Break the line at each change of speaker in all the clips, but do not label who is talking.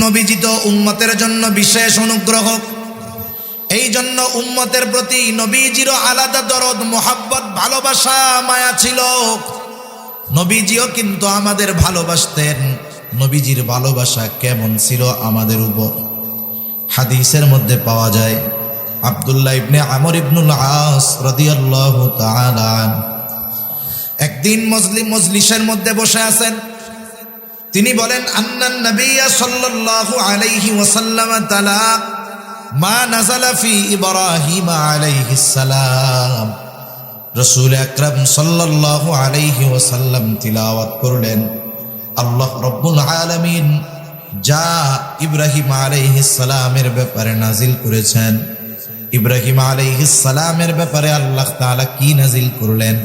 নবীজি তো উম্মতের জন্য বিশেষ অনুগ্রহ, এই জন্য উম্মতের প্রতি নবীজিরও আলাদা দরদ, মোহাব্বত, ভালোবাসা, মায়া ছিল। নবীজিও কিন্তু আমাদের ভালোবাসতেন। নবীজির ভালোবাসা কেমন ছিল আমাদের উপর? হাদিসের মধ্যে পাওয়া যায়, আব্দুল্লাহ ইবনে আমর ইবনুল আস রাদিয়াল্লাহু তাআলা একদিন মজলিসের মধ্যে বসে আছেন। তিনি বলেন, আন্নান নবিয়্য সাল্লাল্লাহু আলাইহি ওয়াসাল্লাম তাআলা মা নাযালা ফি ইব্রাহিম আলাইহিস সালাম। রাসূল আকরাম সাল্লাল্লাহু আলাইহি ওয়াসাল্লাম তিলাওয়াত করলেন, আল্লাহ রাব্বুল আলামিন যা ইব্রাহিম আলাইহিস সালামের ব্যাপারে নাজিল করেছেন। ইব্রাহিম আলাইহিস সালামের ব্যাপারে আল্লাহ তাআলা কি নাজিল করলেন?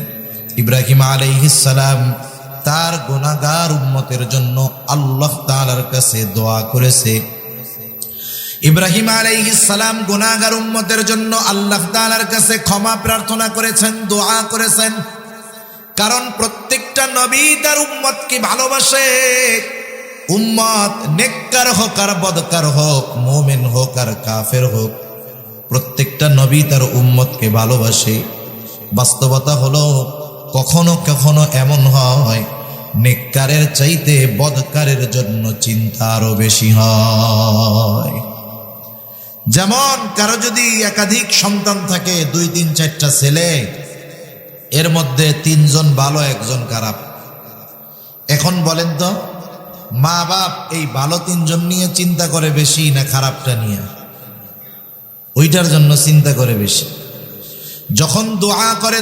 ইব্রাহিম আলাইহিস সালাম তার গুনাহগার উম্মতের জন্য আল্লাহ তাআলার কাছে দোয়া করেছে। ইব্রাহিম আলাইহিস সালাম গুনাহগার উম্মতের জন্য আল্লাহ তাআলার কাছে ক্ষমা প্রার্থনা করেছেন, দোয়া করেছেন। কারণ প্রত্যেকটা নবী তার উম্মতকে ভালোবাসে। উম্মত নেককার হোক আর বদকার হোক, মুমিন হোক আর কাফের হোক, প্রত্যেকটা নবী তার উম্মতকে ভালোবাসে। বাস্তবতা হলো কখনো কখনো এমন হয় নেককারের চাইতে বদকারের জন্য চিন্তা আরো বেশি হয়। যেমন কারো যদি একাধিক সন্তান থাকে, 2, 3, 4টা ছেলে, এর মধ্যে 3 জন ভালো, 1 জন খারাপ। এখন বলেন তো, মা বাপ এই ভালো 3 জন নিয়ে চিন্তা করে বেশি না খারাপটা নিয়ে? ওইটার জন্য চিন্তা করে বেশি। যখন দোয়া করে,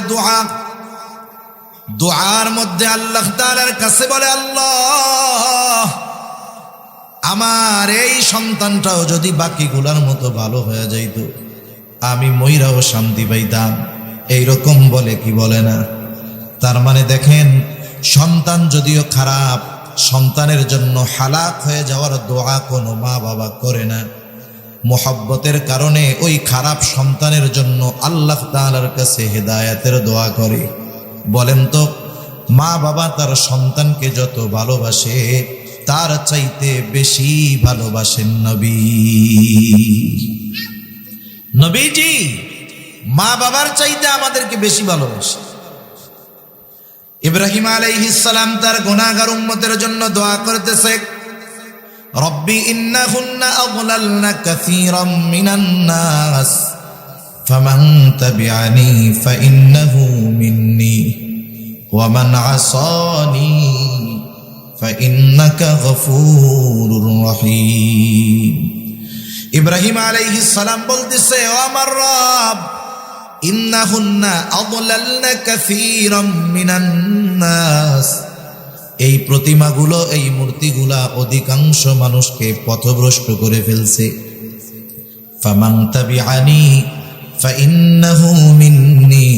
দোয়ার মধ্যে আল্লাহ তাআলার কাছে বলে, আল্লাহ আমার এই সন্তানটাও যদি বাকিগুলার মতো ভালো হয়ে যাইত, আমি মইরাও শান্তি পাইতাম। এইরকম বলে কি বলে না? তার মানে দেখেন, সন্তান যদিও খারাপ, সন্তানের জন্য হালাক হয়ে যাওয়ার দোয়া কোনো মা বাবা করে না। মোহাব্বতের কারণে ওই খারাপ সন্তানের জন্য আল্লাহ তাআলার কাছে হেদায়েতের দোয়া করে। বলেন তো, মা বাবা তার সন্তানকে যত ভালোবাসে, তার চাইতে বেশি ভালোবাসেন নবীজি। মা বাবার চাইতে আমাদেরকে বেশি ভালোবাসে। ইব্রাহিম আলাইহিস সালাম তার গুনাহগার উম্মতের জন্য দোয়া করতেছে, রব্বি ইন্নাহুন্না আযলালনা কাসীরাম মিনান নাস ফামান তাবিআনি ফাইন্নাহু মিন্নি ওয়া মান আসানি ফাইন্নাকা গফুরুর রহিম। ইব্রাহিম আলাইহিস সালাম বলতেছে, ও আমার রব, ইন্নাহুন্না আযলালনা কাসীরাম মিনান নাস, এই প্রতিমাগুলো, এই মূর্তিগুলা অধিকাংশ মানুষকে পথভ্রষ্ট করে ফেলছে। ফামান তাবিআনি ফাইন্নাহু মিন্নি,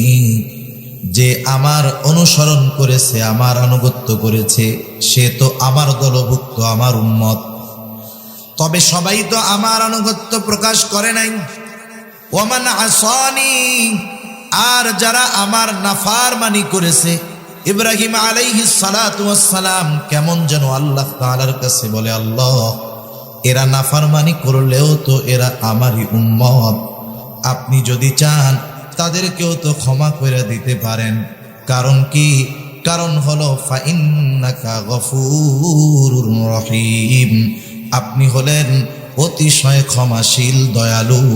যে আমার অনুসরণ করেছে, আমার আনুগত্য করেছে, সে তো আমার দলভুক্ত, আমার উম্মত। তবে সবাই তো আমার আনুগত্য প্রকাশ করে নাই। ওয়ামান আসানি, আর যারা আমার নাফরমানি করেছে। ইব্রাহিম আলাইহিস সালাতু ওয়াস সালাম কেমন যেন আল্লাহ তাআলার কাছে বলে, আল্লাহ এরা নাফরমানি করলেও তো এরা আমারই উম্মত, আপনি যদি চান তাদেরকেও তো ক্ষমা করে দিতে পারেন। কারণ কি? কারণ হলো ফাইন্নাকা গফুরুর রহিম, আপনি হলেন অতিশয় ক্ষমাশীল, দয়ালু।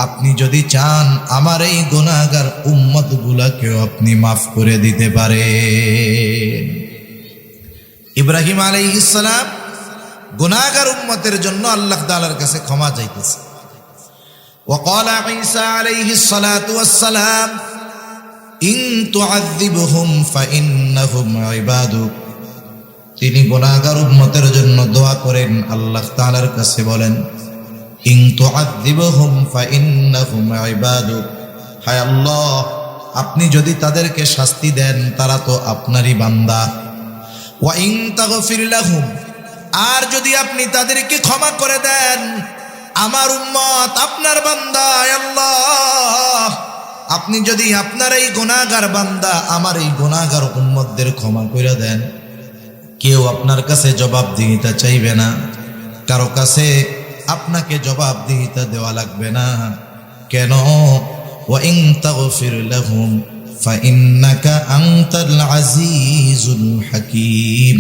আপনি যদি চান আমার এই গুনাহগার উম্মত গুলাকেও আপনি মাফ করে দিতে পারেন। ইব্রাহিম আলাইহিস সালাম গুনাহগার উম্মতের জন্য আল্লাহ তাআলার কাছে ক্ষমা চাইতেছে। وقال عيسى عليه الصلاة والسلام إن تعذبهم فإنهم عبادك, তিনি গুনাহগার উম্মতের জন্য দোয়া করেন, আল্লাহ তাআলার কাছে বলেন, ইন তুআযিবহুম ফাইন্নাহুম ইবাদুক, হায় আল্লাহ আপনি যদি তাদেরকে শাস্তি দেন তারা তো আপনারই বান্দা। ওয়া ইন তাগফির লাহুম, আর যদি আপনি তাদেরকে ক্ষমা করে দেন, আমার উম্মত আপনার বান্দা। আল্লাহ আপনি যদি আপনার এই গুনাহগার বান্দা, আমার এই গুনাহগার উম্মতদের ক্ষমা করে দেন, কেউ আপনার কাছে জবাবদিহিতা চাইবে না, কারো কাছে আপনাকে জবাবদিহিতা দেওয়া লাগবে না। কেন? ওয়া ইন তাগফির লাহুম ফাইন্নাকা আনতাল আজিজুল হাকীম।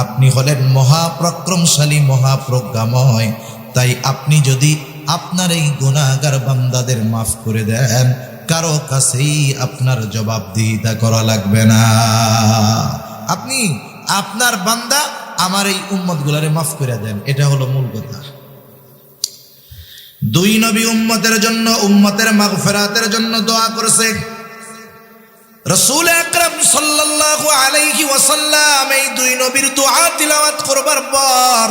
আপনি হলেন মহাপরাক্রমশালী, মহাপ্রজ্ঞাময়। তাই আপনি যদি আপনার এই গুনাহগার বান্দাদের মাফ করে দেন, কারো কাছেই আপনার জবাবদিহিতা করা লাগবে না। আপনি আপনার বান্দা আমার এই উম্মতগুলারে মাফ করে দেন, এটা হলো মূল কথা। দুই নবী উম্মতের জন্য, উম্মতের মাগফিরাতের জন্য দোয়া করেছে। রাসূল আকরাম সাল্লাল্লাহু আলাইহি ওয়াসাল্লাম এই দুই নবীর দোয়া তিলাওয়াত করবার পর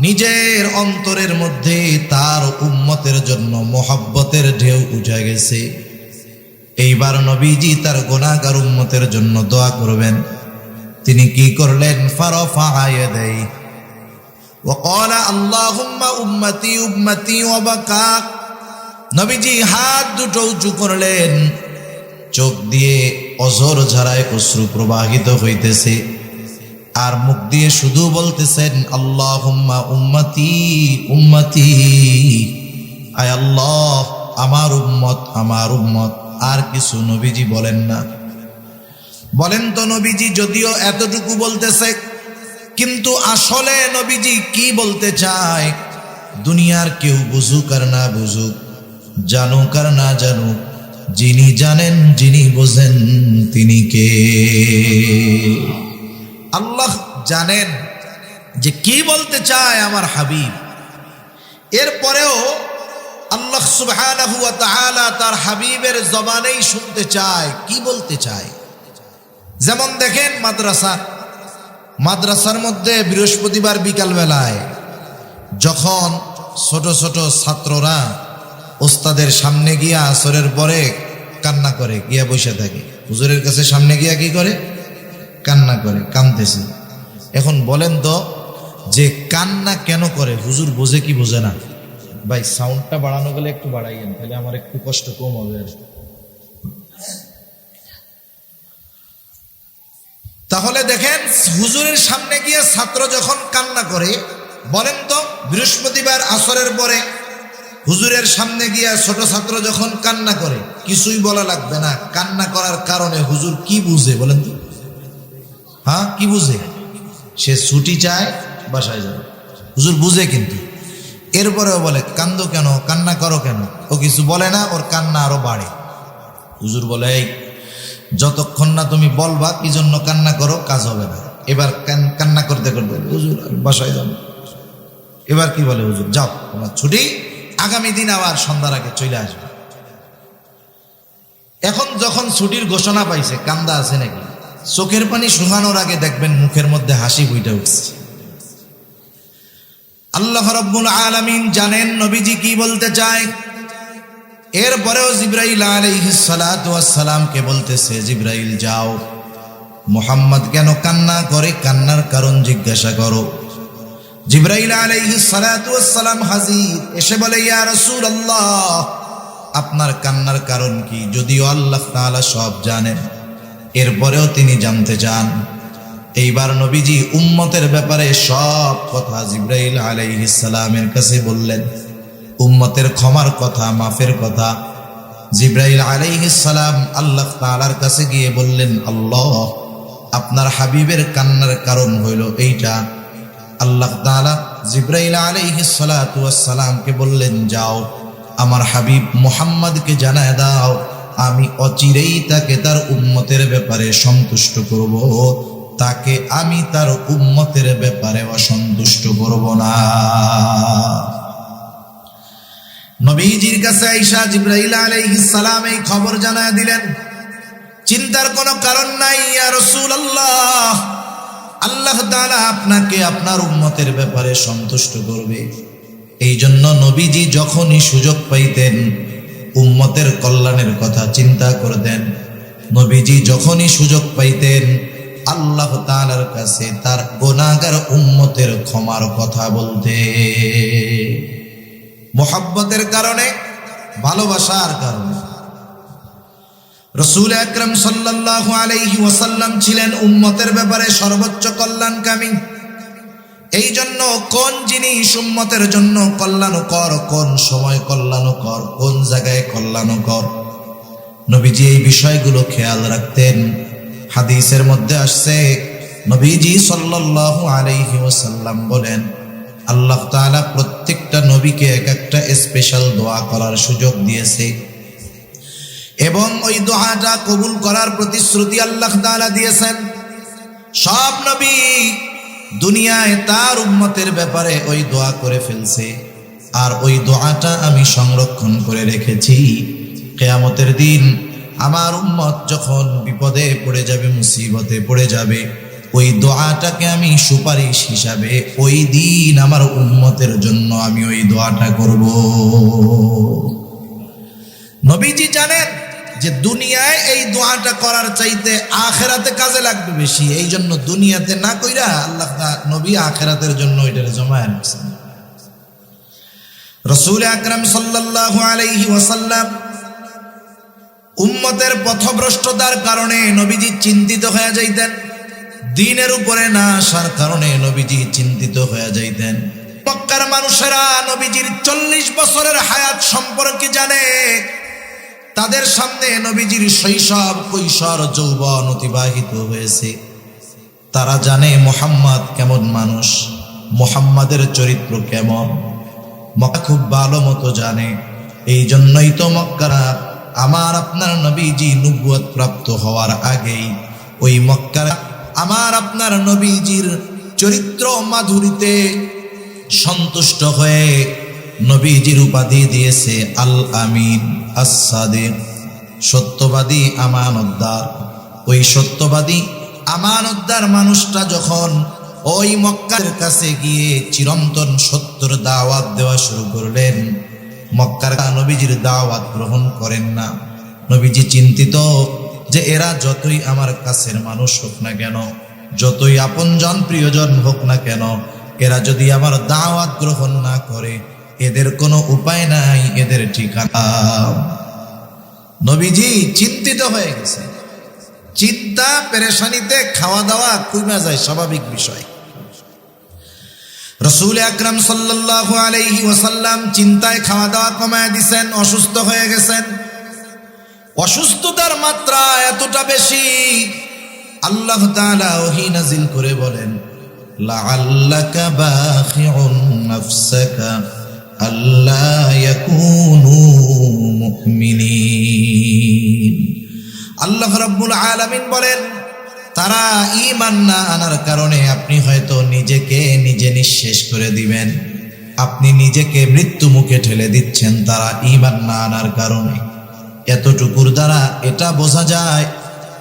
নিজের অন্তরের মধ্যে তার উম্মতের জন্য মহব্বতের ঢেউ উঠে গেছে। এইবার নবীজি তার গুনাহগার উম্মতের জন্য দোয়া করবেন। তিনি কি করলেন? ফারাফা ইয়াদাইহি ওয়া ক্বালা আল্লাহুম্মা উম্মতি উম্মতি ওয়া বাকা। নবীজি হাত দুটো উঁচু করলেন, চোখ দিয়ে অঝর ঝরায় অশ্রু প্রবাহিত হইতেছে, আর মুখ দিয়ে শুধু বলতেছেন আল্লাহুম্মা উম্মতি উম্মতি, আয় আল্লাহ আমার উম্মত আমার উম্মত। আর কিছু নবীজি বলেন না। বলেন তো নবীজি যদিও এতটুকু বলতেছে, কিন্তু আসলে নবীজি কি বলতে চায় দুনিয়ার কেউ বুঝুক আর না বুঝুক, জানুক আর না জানুক, যিনি জানেন যিনি বোঝেন তিনি কে? আল্লাহ জানেন যে কি বলতে চায় আমার হাবিব। এরপরেও আল্লাহ সুবহানাহু ওয়া তাআলা তার হাবিবের জবানেই শুনতে চায় কি বলতে চায়। যেমন দেখেন মাদ্রাসার মধ্যে বৃহস্পতিবার বিকাল বেলায় যখন ছোট ছোট ছাত্ররা ওস্তাদের সামনে গিয়া আসরের পরে কান্না করে, গিয়া বসে থাকে, হুজুরের কাছে সামনে গিয়া কি করে? কান্না করে, কাঁদতেছে। এখন বলেন তো যে কান্না কেন করে? হুজুর বোঝে কি বোঝে না? ভাই সাউন্ডটা বাড়ানো গেলে একটু বাড়াইয়েন, তাহলে আমার একটু কষ্ট কম হবে। তাহলে দেখেন হুজুরের সামনে গিয়ে ছাত্র যখন কান্না করে, বলেন তো বৃহস্পতিবার আসরের পরে হুজুরের সামনে গিয়া ছোট ছাত্র যখন কান্না করে, কিছুই বলা লাগবে না। কান্না করার কারণে হুজুর কি বুঝে বলেন তো? হ্যাঁ, কি বুঝে? সে ছুটি চায়, বাসায় যাবে। হুজুর বুঝে, কিন্তু এরপরেও বলে কান্দো কেন, কান্না করো কেন? ও কিছু বলে না, ওর কান্না আরো বাড়ে। হুজুর বলে এই যতক্ষণ না তুমি বলবা কি জন্য কান্না করো, কাজ হবে না। এবার কান্না করতে করতে হুজুর বাসায় যাবো। এবার কি বলে হুজুর, যাও তোমার ছুটি, আগামী দিন আবার সন্ধ্যার আগে চলে আসবে। এখন যখন ছুটির ঘোষণা পাইছে, কান্দা আছে নাকি? চোখের পানি শুকানোর আগে দেখবেন মুখের মধ্যে হাসি ফুটে উঠছে। আল্লাহ রাব্বুল আলামিন জানেন নবীজি কি বলতে চায়। এরপরেও জিবরাইল আলাইহিস সালাতু ওয়াস সালামকে বলতেছে, জিবরাইল যাও, মুহাম্মদ কেন কান্না করে, কান্নার কারণ জিজ্ঞাসা করো। জিবরাইল আলাইহিস সালাতু ওয়াস সালাম হাজির, এসে বলে ইয়া রাসূলুল্লাহ, আপনার কান্নার কারণ কি? যদিও আল্লাহ তাআলা সব জানেন, এরপরেও তিনি জানতে চান। এইবার নবীজি উম্মতের ব্যাপারে সব কথা জিবরাইল আলাইহিস সালামের কাছে বললেন। উম্মতের ক্ষমার কথা, মাফের কথা জিবরাইল আলাইহিস সালাম আল্লাহ তাআলার কাছে গিয়ে বললেন, আল্লাহ আপনার হাবিবের কান্নার কারণ হইল এইটা। আল্লাহ তাআলা জিবরাইল আলাইহিস সালাতু ওয়াস সালামকে বললেন, যাও আমার হাবিব মুহাম্মদকে জানায় দাও, আমি অচিরেই তাকে তার উম্মতের ব্যাপারে সন্তুষ্ট করব, তাকে আমি তার উম্মতের ব্যাপারে অসন্তুষ্ট করব না। নবীজির কাছে আয়েশা জিবরাইল আলাইহিস সালাম এই খবর জানায় দিলেন। চিন্তার কোনো কারণ নাই ইয়া রাসূলুল্লাহ, আল্লাহ তাআলা আপনাকে আপনার উম্মতের ব্যাপারে সন্তুষ্ট করবে। এই জন্য নবীজি যখনই সুযোগ পাইতেন উম্মতের কল্যাণের কথা চিন্তা করতেন। নবীজি যখনই সুযোগ পাইতেন আল্লাহ তাআলার কাছে তার গুনাহগার উম্মতের ক্ষমার কথা বলতে। মুহাব্বতের কারণে, ভালোবাসার কারণে। রাসূল আকরাম সাল্লাল্লাহু আলাইহি ওয়াসাল্লাম ছিলেন উম্মতের ব্যাপারে সর্বোচ্চ কল্যাণকামী। এই জন্য কোন জিনিস উম্মতের জন্য কল্যাণকর, কোন সময় কল্যাণকর, কোন জায়গায় কল্যাণকর, নবীজি এই বিষয়গুলো খেয়াল রাখতেন। হাদিসের মধ্যে আসছে নবীজি সাল্লাল্লাহু আলাইহি ওয়াসাল্লাম বলেন, আল্লাহ তাআলা প্রত্যেকটা নবীকে এক একটা স্পেশাল দোয়া করার সুযোগ দিয়েছে এবং ওই দোয়াটা কবুল করার প্রতিশ্রুতি আল্লাহ তাআলা দিয়েছেন। সব নবী দুনিয়ায় তার উম্মতের ব্যাপারে ওই দোয়া করে ফেলছে, আর ওই দোয়াটা আমি সংরক্ষণ করে রেখেছি। কিয়ামতের দিন আমার উম্মত যখন বিপদে পড়ে যাবে, মুসিবতে পড়ে যাবে, ওই দোয়াটাকে আমি সুপারিশ হিসাবে ওই দিন আমার উম্মতের জন্য আমি ওই দোয়াটা করব। নবীজি জানেন যে দুনিয়ায় এই দোয়াটা করার চাইতে আখেরাতে কাজে লাগবে বেশি, এই জন্য দুনিয়াতে না কইরা আল্লাহ নবী আখেরাতের জন্য ওইটারে জমায় রাখছেন। রাসূল আকরাম সাল্লাল্লাহু আলাইহি ওয়াসাল্লাম উম্মতের পথভ্রষ্টতার কারণে নবীজি চিন্তিত হয়ে যাইতেন, দ্বীনের উপরে না আসার কারণে নবীজি চিন্তিত হয়ে যাইতেন। মক্কার মানুষেরা নবীজির 40 বছরের হায়াত সম্পর্কে জানে, তাদের সামনে নবীজির শৈশব, কৈশোর, যৌবন অতিবাহিত হয়েছে। তারা জানে মুহাম্মদ কেমন মানুষ, মুহাম্মাদের চরিত্র কেমন, মক্কা খুব ভালো মতো জানে। এই জন্যই তো মক্কারা আমার আপনার নবীজি নবুয়ত প্রাপ্ত হওয়ার আগেই ওই মক্কারা আমার আপনার নবীজির চরিত্র মাধুরীতে সন্তুষ্ট হয়ে নবীজির উপাধি দিয়েছে আল আমিন, আস-সাদিক, সত্যবাদী, আমানতদার। ওই সত্যবাদী আমানতদার মানুষটা যখন ওই মক্কার কাছে গিয়ে চিরন্তন সত্যর দাওয়াত দেওয়া শুরু করলেন, মক্কার নবীজির দাওয়াত গ্রহণ করেন না। নবীজি চিন্তিত যে এরা যতই আমার কাছের মানুষ হোক না কেন, যতই আপনজন প্রিয়জন হোক না কেন, এরা যদি আমার দাওয়াত গ্রহণ না করে, এদের কোনো উপায় নাই, এদের ঠিকানা। নবীজি চিন্তিত হয়ে গেছে। চিন্তা পেরেশানিতে খাওয়া দাওয়া কমে যায়, স্বাভাবিক বিষয়। রাসূল আকরাম সাল্লাল্লাহু আলাইহি ওয়াসাল্লাম চিন্তায় খাওয়া দাওয়া কমায় দিয়েছেন, অসুস্থ হয়ে গেছেন। অসুস্থতার মাত্রা এতটা বেশি, আল্লাহ তাআলা ওহী নাযিল করে বলেন, লাআল্লাকা বাখিউন নাফসাকা আল্লা ইয়াকুনু মুমিনিন। আল্লাহ রাব্বুল আলামিন বলেন, তারা ঈমান না আনার কারণে আপনি হয়তো নিজেকে নিজে নিঃশেষ করে দিবেন, আপনি নিজেকে মৃত্যু মুখে ঠেলে দিচ্ছেন তারা ঈমান না আনার কারণে। এতটুকুর দ্বারা এটা বোঝা যায়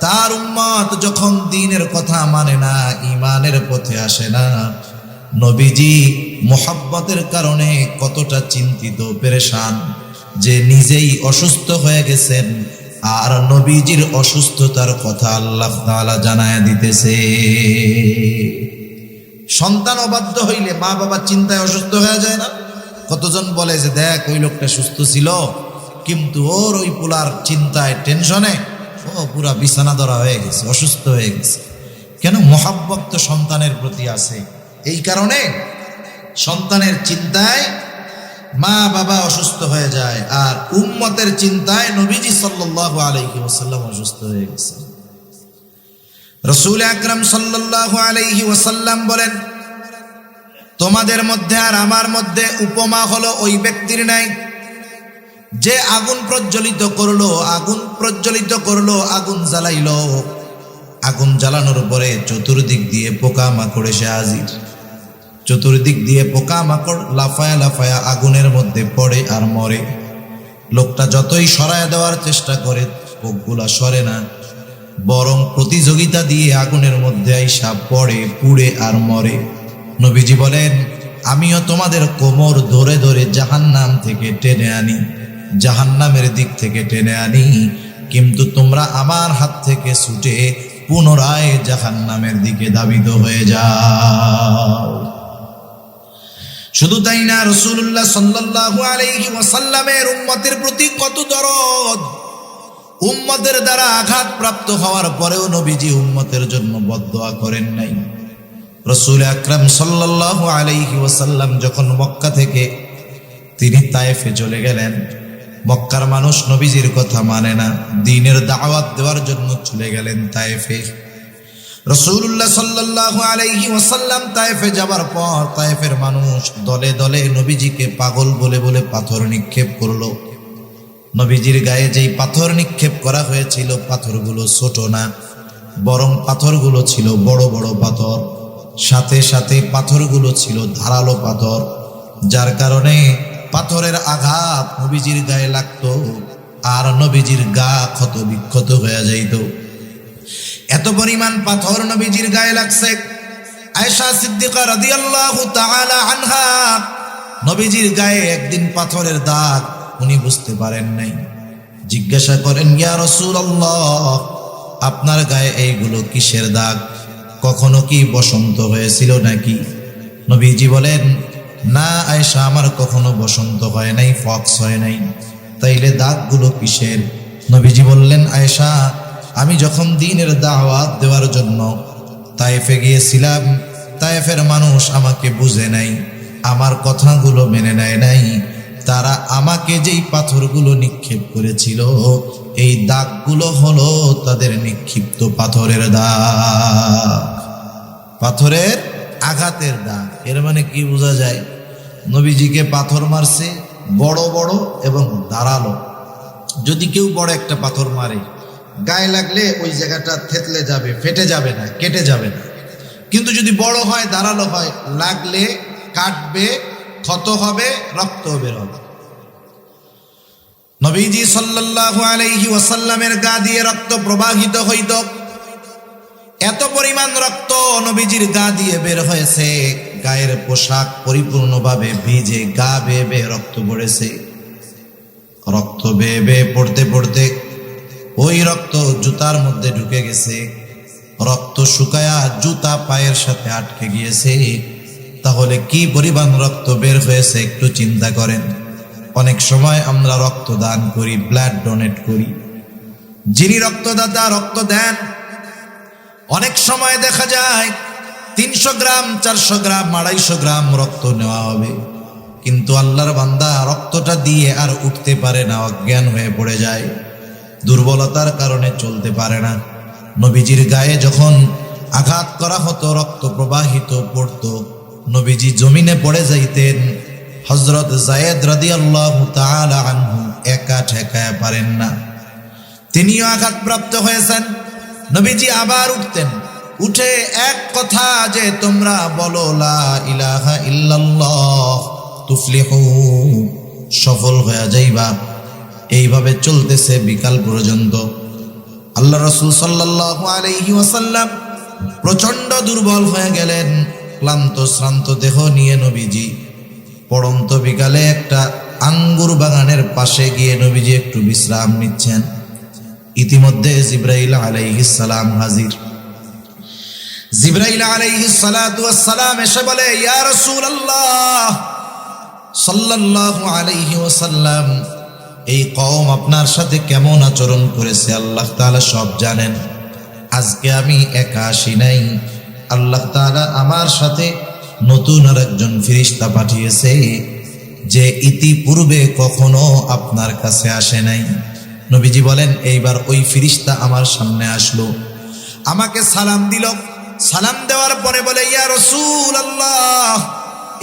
তার উম্মত যখন দ্বীনের কথা মানে না, ঈমানের পথে আসে না, নবীজি মুহাব্বতের কারণে কতটা চিন্তিত পেরেশান, যে নিজেই অসুস্থ হয়ে গেছেন আর নবীজির অসুস্থতার কথা আল্লাহ তাআলা জানায় দিতেছে। সন্তান অবাধ্য হইলে মা বাবা চিন্তায় অসুস্থ হয়ে যায় না? কতজন বলে যে দেখ ওই লোকটা সুস্থ ছিল, কিন্তু ওর ওই পোলার চিন্তায় টেনশনে ও পুরা বিছানা ধরা হয়ে গেছে, অসুস্থ হয়ে গেছে। কেন? মুহাব্বত তো সন্তানের প্রতি আছে, এই কারণে সন্তানের চিন্তায় মা বাবা অসুস্থ হয়ে যায়, আর উম্মতের চিন্তায় নবীজি সাল্লাল্লাহু আলাইহি ওয়াসাল্লাম অসুস্থ হয়ে গেছে। রাসূল আকরাম সাল্লাল্লাহু আলাইহি ওয়াসাল্লাম বলেন, তোমাদের মধ্যে আর আমার মধ্যে উপমা হলো ওই ব্যক্তির নাই যে আগুন প্রজ্বলিত করলো, আগুন জ্বালাইলো, আগুন জ্বালানোর পরে চতুর্দিক দিয়ে পোকা মাকড় এসে হাজির। চতুর্দিক দিয়ে পোকা মাকড় লাফায়া লাফায়া আগুনের মধ্যে পড়ে আর মরে। লোকটা যতই সরায় দেওয়ার চেষ্টা করে পোকগুলা সরে না, বরং প্রতিযোগিতা দিয়ে আগুনের মধ্যে আইসা পড়ে, পুড়ে আর মরে। নবীজি বলেন, আমিও তোমাদের কোমর ধরে ধরে জাহান্নাম থেকে টেনে আনি, জাহান্নামের দিক থেকে টেনে আনি, কিন্তু তোমরা আমার হাত থেকে ছুটে পুনরায় জাহান্নামের দিকে ধাবিত হয়ে যাও। শুধু তাই না, রাসূলুল্লাহ সাল্লাল্লাহু আলাইহি ওয়াসাল্লামের উম্মতের প্রতি কত দরদ। উম্মতের দ্বারা আঘাতপ্রাপ্ত হওয়ার পরেও নবীজি উম্মতের জন্য বদদোয়া করেন নাই। রাসূল আকরাম সাল্লাল্লাহু আলাইহি ওয়াসাল্লাম যখন মক্কা থেকে তিনি তায়েফে চলে গেলেন, মক্কার মানুষ নবীজির কথা মানে না, দ্বীনের দাওয়াত দেওয়ার জন্য চলে গেলেন তায়েফে। রাসূলুল্লাহ সাল্লাল্লাহু আলাইহি ওয়াসাল্লাম তায়েফে যাবার পর তায়েফের মানুষ দলে দলে নবীজিকে পাগল বলে বলে পাথর নিক্ষেপ করলো। নবীজির গায়ে যেই পাথর নিক্ষেপ করা হয়েছিল, পাথরগুলো ছোট না, বরং পাথরগুলো ছিল বড় বড় পাথর, সাথে সাথে পাথরগুলো ছিল ধারালো পাথর, যার কারণে পাথরের আঘাত নবীজির গায়ে লাগতো আর নবীজির গা ক্ষত বিক্ষত হয়ে যাইত। এত পরিমাণ পাথর নবীজির গায়ে লাগছে। আয়েশা সিদ্দিকা রাদিয়াল্লাহু তাআলা আনহা নবীজির গায়ে একদিন পাথরের দাগ উনি বুঝতে পারেন নাই। জিজ্ঞাসা করেন, ইয়া রাসূলুল্লাহ, আপনার গায়ে এইগুলো কিসের দাগ? কখনো কি বসন্ত হয়েছিল নাকি? নবীজি বলেন, না আয়েশা, আমার কখনো বসন্ত হয় নাই, ফক্স হয় নাই। তাইলে দাগগুলো কিসের? নবীজি বললেন, আয়েশা, আমি যখন দ্বীনের দাওয়াত দেওয়ার জন্য তায়েফে গিয়েছিলাম, তায়েফের মানুষ আমাকে বুঝে নাই, আমার কথাগুলো মেনে নেয় নাই। তারা আমাকে যেই পাথরগুলো নিক্ষেপ করেছিল, এই দাগগুলো হলো তাদের নিক্ষিপ্ত পাথরের দাগ, পাথরের আঘাতের দাগ। এর মানে কি বোঝা যায়? নবীজিকে পাথর মারছে বড় বড় এবং ধারালো। যদি কেউ বড় একটা পাথর মারে, গায়ে লাগলে ওই জায়গাটা থেতলে যাবে, ফেটে যাবে না, কেটে যাবে না। কিন্তু যদি বড় হয়, ধারালো হয়, লাগলে কাটবে, ক্ষত হবে, রক্ত বের হবে। নবীজি সাল্লাল্লাহু আলাইহি ওয়াসাল্লামের গা দিয়ে রক্ত প্রবাহিত হইত। এত পরিমাণ রক্ত নবীজির গা দিয়ে বের হয়েছে, গায়ের পোশাক পরিপূর্ণভাবে ভিজে, গা বেয়ে বেয়ে রক্ত পড়েছে। রক্ত বেয়ে বেয়ে পড়তে পড়তে ওই রক্ত জুতার মধ্যে ঢুকে গেছে, রক্ত শুকায়া জুতা পায়ের সাথে আটকে গিয়েছে। তাহলে কি পরিমাণ রক্ত বের হয়েছে একটু চিন্তা করেন। অনেক সময় আমরা রক্ত দান করি, ব্লাড ডোনেট করি, যিনি রক্তদাতা রক্ত দেন, অনেক সময় দেখা যায় 300 গ্রাম, 400 গ্রাম, 250 গ্রাম রক্ত নেওয়া হবে, কিন্তু আল্লাহর বান্দা রক্তটা দিয়ে আর উঠতে পারে না, অজ্ঞান হয়ে পড়ে যায়, দুর্বলতার কারণে চলতে পারে না। নবীজির গায়ে যখন আঘাত করা হতো, রক্ত প্রবাহিত পড়তো, নবীজি জমিনে পড়ে যাইতেন। হযরত যায়েদ রাদিয়াল্লাহু তাআলা আনহু একা ঠেকায় পারেন না, তিনিও আঘাতপ্রাপ্ত হয়েছেন। নবীজি আবার উঠতেন, উঠে এক কথা যে তোমরা বলো লা ইলাহা ইল্লাল্লাহ তুফলিহু, সফল হয়ে যাইবা। এইভাবে চলতেছে বিকাল পর্যন্ত। আল্লাহ রাসূল সাল্লাল্লাহু আলাইহি ওয়াসাল্লাম প্রচন্ড দুর্বল হয়ে গেলেন, ক্লান্ত শ্রান্ত দেহ নিয়ে নবীজি পড়ন্ত বিকালে একটা আঙ্গুর বাগানের পাশে গিয়ে নবীজি একটু বিশ্রাম নিচ্ছেন। ইতিমধ্যে জিবরাইল আলাইহিস সালাম হাজির। জিবরাইল আলাইহিস সালাতু ওয়াস সালাম এসে বলে, ইয়া রাসূলুল্লাহ সাল্লাল্লাহু আলাইহি ওয়াসাল্লাম, এই কওম আপনার সাথে কেমন আচরণ করেছে আল্লাহ তাআলা সব জানেন। আজকে আমি একা আসি নাই, আল্লাহ তাআলা আমার সাথে নতুন আরেকজন ফেরেশতা পাঠিয়েছে, যে ইতিপূর্বে কখনো আপনার কাছে আসে নাই। নবীজি বলেন, এইবার ওই ফেরেশতা আমার সামনে আসলো, আমাকে সালাম দিল। সালাম দেওয়ার পরে বলে, ইয়া রাসূলুল্লাহ,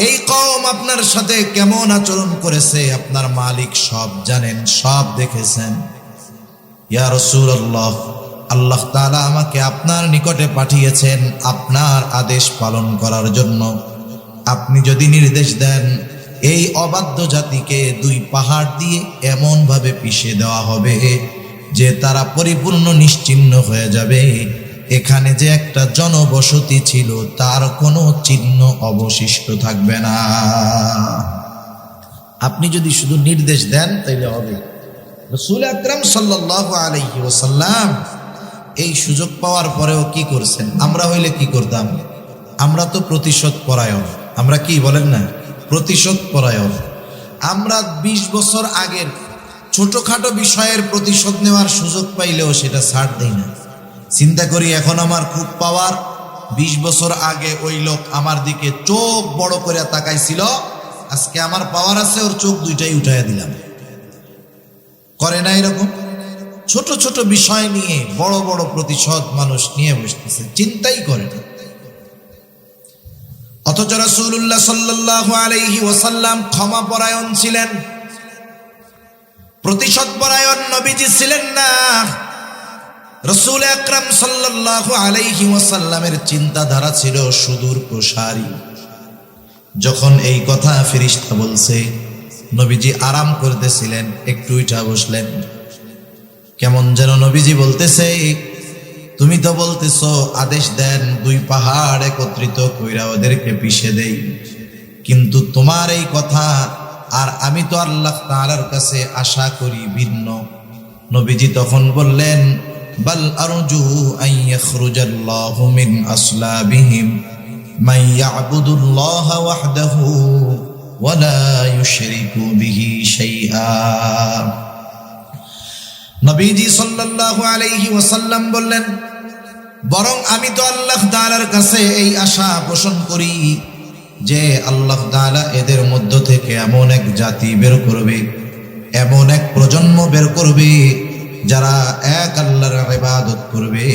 এই কওম আপনার সাথে কেমন আচরণ করেছে আপনার মালিক সব জানেন, সব দেখেছেন। ইয়া রাসূলুল্লাহ, আল্লাহ তাআলা আমাকে আপনার নিকটে পাঠিয়েছেন আপনার আদেশ পালন করার জন্য। আপনি যদি নির্দেশ দেন, এই অবাধ্য জাতিকে 2 পাহাড় দিয়ে এমন ভাবে পিষে দেওয়া হবে যে তারা পরিপূর্ণ নিশ্চিহ্ন হয়ে যাবে। এখানে যে একটা জনবসতি ছিল তার কোনো চিহ্ন অবশিষ্ট থাকবে না। আপনি যদি শুধু নির্দেশ দেন তাইলে হবে। রাসূল আকরাম সাল্লাল্লাহু আলাইহি ওয়াসাল্লাম এই সুযোগ পাওয়ার পরেও কি করছেন? আমরা হইলে কি করতাম? আমরা তো প্রতিশোধ পরায়ণ। আমরা কি বলেন না, প্রতিশোধ পরায়ণ। আমরা 20 বছর আগের ছোটখাটো বিষয়ের প্রতিশোধ নেওয়ার সুযোগ পাইলেও সেটা ছাড় দেই না। চিন্তা করি, এখন আমার খুব পাওয়ার, 20 বছর আগে ওই লোক আমার দিকে চোখ বড় করে তাকাইছিল, আজকে আমার পাওয়ার আছে ওর চোখ দুইটাই উঠাইয়া দিলাম। করে না এরকম? ছোট ছোট বিষয় নিয়ে বড় বড় প্রতিশোধ মানুষ নিয়ে বসতেছে, চিন্তাই করে না। অথচ রাসূলুল্লাহ সাল্লাল্লাহু আলাইহি ওয়াসাল্লাম ক্ষমা পরায়ণ ছিলেন, প্রতিশোধ পরায়ণ নবীজি ছিলেন না। রাসূল আকরাম সাল্লাল্লাহু আলাইহি ওয়াসাল্লামের চিন্তাধারা ছিল সুদূর প্রসারী। যখন এই কথা ফেরেশতা বলছে, নবীজি আরাম করতেছিলেন, একটু উঠা বসলেন। কেমন যেন নবীজি বলতেছে, তুমি তো বলতেছো আদেশ দেন 2 পাহাড় একত্রিত কইরা ওদেরকে পিষে দেই, কিন্তু তোমার এই কথা আর আমি তো আল্লাহ তাআলার কাছে আশা করি ভিন্ন। নবীজি তখন বললেন, বাল আরজু আন ইয়াখরুজাল্লাহু মিন আসলাবিহিম মান ইয়াবুদুল্লাহ ওয়াহদাহু ওয়া লা ইউশরিকু বিহি শাইআ। নবীজি সাল্লাল্লাহু আলাইহি ওয়াসাল্লাম বললেন, বরং আমি তো আল্লাহ তাআলার কাছে এই আশা পোষণ করি যে আল্লাহ তাআলা এদের মধ্য থেকে এমন এক জাতি বের করবে, এমন এক প্রজন্ম বের করবে যারা এক আল্লাহর ইবাদত করবে,